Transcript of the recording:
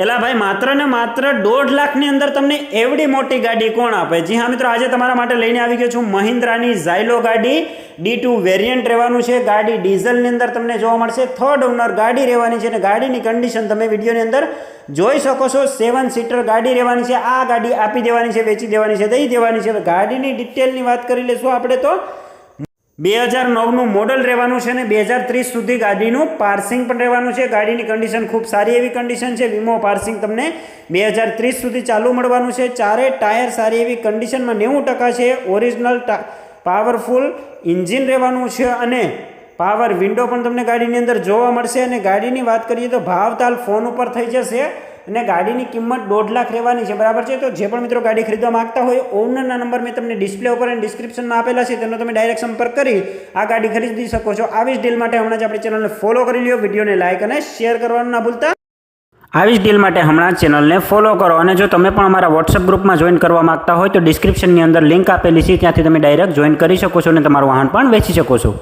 એલા ભાઈ માત્ર ને માત્ર 1.5 લાખની અંદર તમને એવડી મોટી ગાડી કોણ આપે? જી હા મિત્રો, આજે તમારા માટે લઈને આવી ગયો છું મહિન્દ્રાની ઝાયલો ગાડી D2 વેરિયન્ટ રહેવાનું છે. ગાડી ડીઝલની અંદર તમને જોવા મળશે. 3rd ઓનર ગાડી રહેવાની છે અને ગાડીની કન્ડિશન તમે વિડીયોની અંદર જોઈ શકો છો. 7 સીટર ગાડી રહેવાની છે. આ ગાડી આપી દેવાની છે, વેચી દેવાની છે, દઈ દેવાની છે. ગાડીની ડિટેલની વાત કરી લઈશું આપણે તો 2009નું મોડલ રહેવાનું છે અને 2030 સુધી ગાડીનું પાર્સિંગ પણ રહેવાનું છે. ગાડીની કન્ડિશન ખૂબ સારી એવી કન્ડિશન છે. વીમો પાર્સિંગ તમને 2030 સુધી ચાલુ મળવાનું છે. ચારે ટાયર સારી એવી કન્ડિશનમાં 90% છે. ઓરિજિનલ પાવરફુલ એન્જિન રહેવાનું છે અને પાવર વિન્ડો પણ તમને ગાડીની અંદર જોવા મળશે. અને ગાડીની વાત કરીએ તો ભાવતાલ ફોન ઉપર થઈ જશે અને ગાડીની કિંમત 1.5 લાખ રહેવાની છે, બરાબર છે. તો જે પણ મિત્રો ગાડી ખરીદવા માંગતા હોય, ઓનરના નંબર મેં તમને ડિસ્પ્લે ઉપર અને ડિસ્ક્રિપ્શનમાં આપેલા છે, તેનો તમે ડાયરેક્ટ સંપર્ક કરી આ ગાડી ખરીદી શકો છો. આવી જ ડીલ માટે હમણાં જ આપણી ચેનલને ફોલો કરી લ્યો, વિડીયોને લાઇક અને શેર કરવાનું ના ભૂલતા. આવી જ ડીલ માટે હમણાં જ ચેનલને ફોલો કરો. અને જો તમે પણ અમારા વોટ્સઅપ ગ્રુપમાં જોઈન કરવા માંગતા હોય તો ડિસ્ક્રિપ્શનની અંદર લિંક આપેલી છે, ત્યાંથી તમે ડાયરેક્ટ જોઈન કરી શકો છો અને તમારું વાહન પણ વેચી શકો છો.